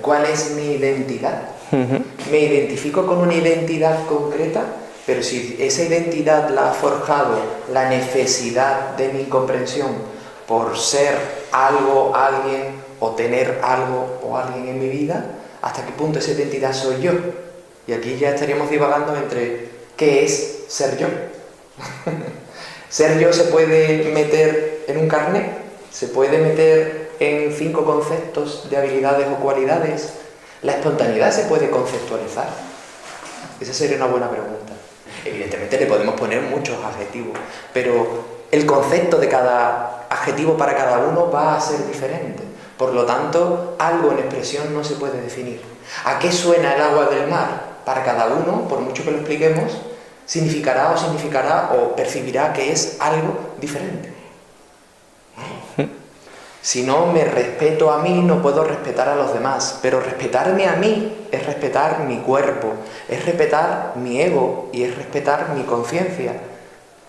¿Cuál es mi identidad? Me identifico con una identidad concreta, pero si esa identidad la ha forjado la necesidad de mi comprensión por ser algo, alguien, o tener algo o alguien en mi vida, ¿hasta qué punto esa identidad soy yo? Y aquí ya estaríamos divagando entre qué es ser yo. Ser yo se puede meter en un carnet, se puede meter en 5 conceptos de habilidades o cualidades. La espontaneidad se puede conceptualizar. Esa sería una buena pregunta. Evidentemente le podemos poner muchos adjetivos, pero el concepto de cada adjetivo para cada uno va a ser diferente. Por lo tanto, algo en expresión no se puede definir. ¿A qué suena el agua del mar? Para cada uno, por mucho que lo expliquemos, significará o percibirá que es algo diferente. Si no me respeto a mí, no puedo respetar a los demás. Pero respetarme a mí es respetar mi cuerpo, es respetar mi ego y es respetar mi conciencia.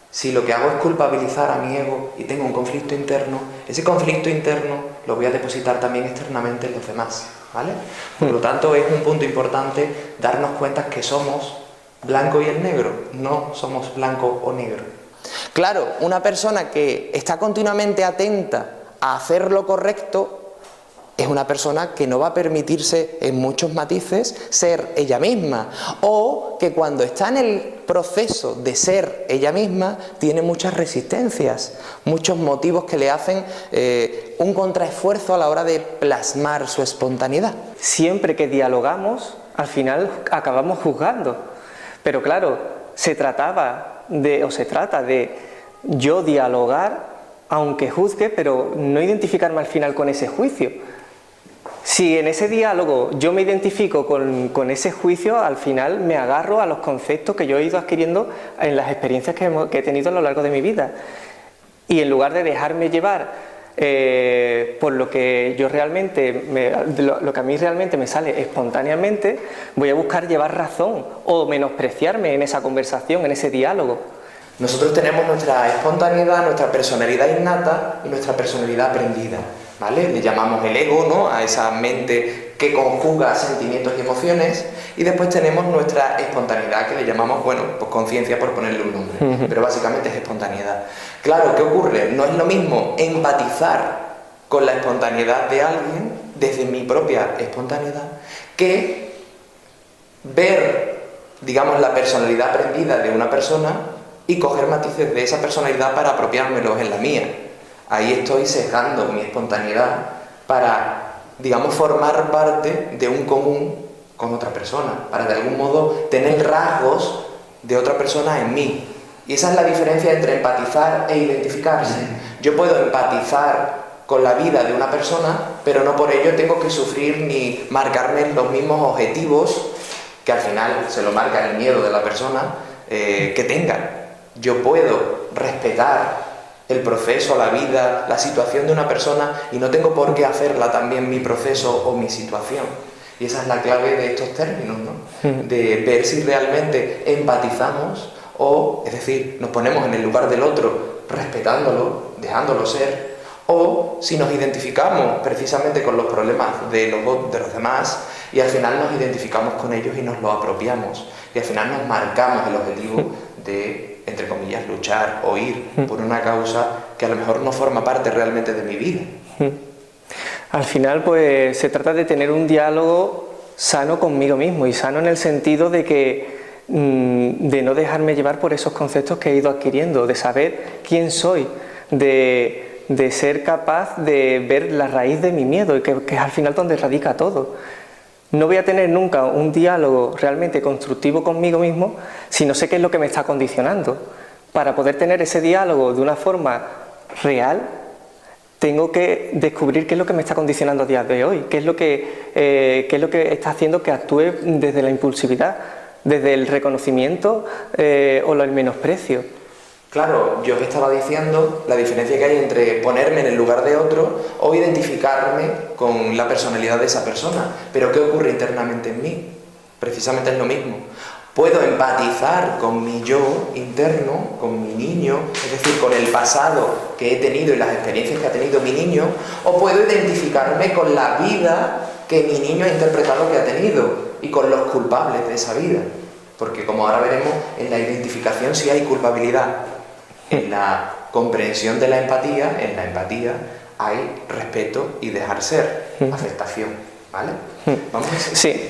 Si lo que hago es culpabilizar a mi ego y tengo un conflicto interno, ese conflicto interno lo voy a depositar también externamente en los demás, ¿vale? Por lo tanto, es un punto importante darnos cuenta que somos blanco y el negro, no somos blanco o negro. Claro, una persona que está continuamente atenta a hacer lo correcto es una persona que no va a permitirse en muchos matices ser ella misma, o que cuando está en el proceso de ser ella misma tiene muchas resistencias, muchos motivos que le hacen un contraesfuerzo a la hora de plasmar su espontaneidad. Siempre que dialogamos, al final acabamos juzgando, pero claro, se trata de yo dialogar aunque juzgue, pero no identificarme al final con ese juicio. Si en ese diálogo yo me identifico con ese juicio, al final me agarro a los conceptos que yo he ido adquiriendo en las experiencias que he tenido a lo largo de mi vida. Y en lugar de dejarme llevar por lo que yo realmente, lo que a mí realmente me sale espontáneamente, voy a buscar llevar razón o menospreciarme en esa conversación, en ese diálogo. Nosotros tenemos nuestra espontaneidad, nuestra personalidad innata y nuestra personalidad aprendida, ¿vale? Le llamamos el ego, ¿no?, a esa mente que conjuga sentimientos y emociones, y después tenemos nuestra espontaneidad, que le llamamos, bueno, pues conciencia, por ponerle un nombre, pero básicamente es espontaneidad. Claro, ¿qué ocurre? No es lo mismo empatizar con la espontaneidad de alguien desde mi propia espontaneidad que ver, digamos, la personalidad aprendida de una persona y coger matices de esa personalidad para apropiármelos en la mía. Ahí estoy sesgando mi espontaneidad para, digamos, formar parte de un común con otra persona, para de algún modo tener rasgos de otra persona en mí. Y esa es la diferencia entre empatizar e identificarse. Yo puedo empatizar con la vida de una persona, pero no por ello tengo que sufrir ni marcarme los mismos objetivos, que al final se lo marca el miedo de la persona, que tengan. Yo puedo respetar el proceso, la vida, la situación de una persona y no tengo por qué hacerla también mi proceso o mi situación. Y esa es la clave de estos términos, ¿no? De ver si realmente empatizamos o, es decir, nos ponemos en el lugar del otro respetándolo, dejándolo ser, o si nos identificamos precisamente con los problemas de los demás y al final nos identificamos con ellos y nos los apropiamos y al final nos marcamos el objetivo de, entre comillas, luchar o ir por una causa que a lo mejor no forma parte realmente de mi vida. Al final, pues se trata de tener un diálogo sano conmigo mismo, y sano en el sentido de que de no dejarme llevar por esos conceptos que he ido adquiriendo, de saber quién soy, de ser capaz de ver la raíz de mi miedo, y que es al final donde radica todo. No voy a tener nunca un diálogo realmente constructivo conmigo mismo si no sé qué es lo que me está condicionando. Para poder tener ese diálogo de una forma real, tengo que descubrir qué es lo que me está condicionando a día de hoy, qué es lo que está haciendo que actúe desde la impulsividad, desde el reconocimiento o el menosprecio. Claro, yo os estaba diciendo la diferencia que hay entre ponerme en el lugar de otro o identificarme con la personalidad de esa persona. Pero ¿qué ocurre internamente en mí? Precisamente es lo mismo. Puedo empatizar con mi yo interno, con mi niño, es decir, con el pasado que he tenido y las experiencias que ha tenido mi niño, o puedo identificarme con la vida que mi niño ha interpretado que ha tenido y con los culpables de esa vida. Porque como ahora veremos, en la identificación sí hay culpabilidad. En la comprensión de la empatía, en la empatía hay respeto y dejar ser, aceptación, ¿vale? Vamos a ver. Sí.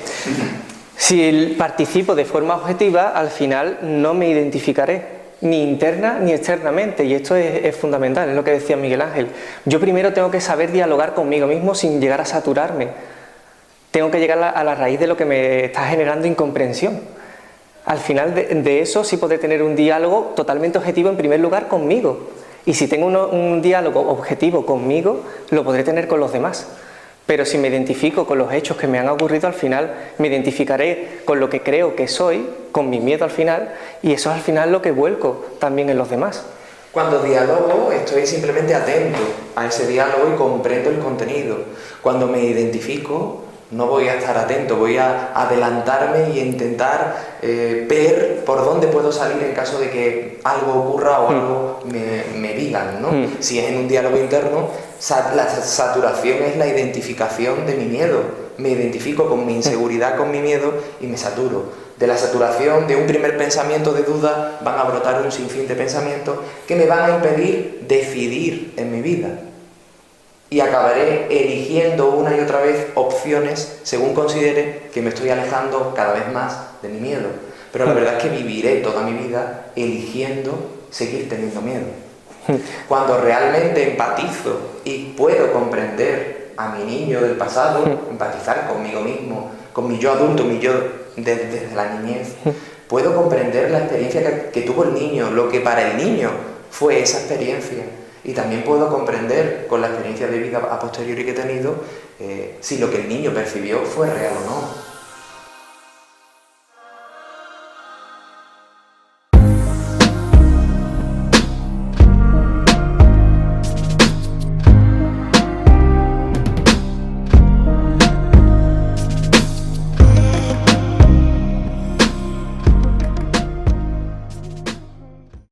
Si participo de forma objetiva, al final no me identificaré, ni interna ni externamente, y esto es fundamental, es lo que decía Miguel Ángel. Yo primero tengo que saber dialogar conmigo mismo sin llegar a saturarme. Tengo que llegar a la raíz de lo que me está generando incomprensión. Al final de eso sí podré tener un diálogo totalmente objetivo en primer lugar conmigo. Y si tengo un diálogo objetivo conmigo, lo podré tener con los demás. Pero si me identifico con los hechos que me han ocurrido, al final me identificaré con lo que creo que soy, con mi miedo al final, y eso es al final lo que vuelco también en los demás. Cuando dialogo, estoy simplemente atento a ese diálogo y comprendo el contenido. Cuando me identifico, no voy a estar atento, voy a adelantarme y intentar ver por dónde puedo salir en caso de que algo ocurra o algo me digan, ¿no? Si es en un diálogo interno, la saturación es la identificación de mi miedo. Me identifico con mi inseguridad, con mi miedo y me saturo. De la saturación, de un primer pensamiento de duda, van a brotar un sinfín de pensamientos que me van a impedir decidir en mi vida. Y acabaré eligiendo una y otra vez opciones según considere que me estoy alejando cada vez más de mi miedo. Pero la verdad es que viviré toda mi vida eligiendo seguir teniendo miedo. Cuando realmente empatizo y puedo comprender a mi niño del pasado, empatizar conmigo mismo, con mi yo adulto, mi yo desde la niñez, puedo comprender la experiencia que tuvo el niño, lo que para el niño fue esa experiencia. Y también puedo comprender con la experiencia de vida a posteriori que he tenido si lo que el niño percibió fue real o no.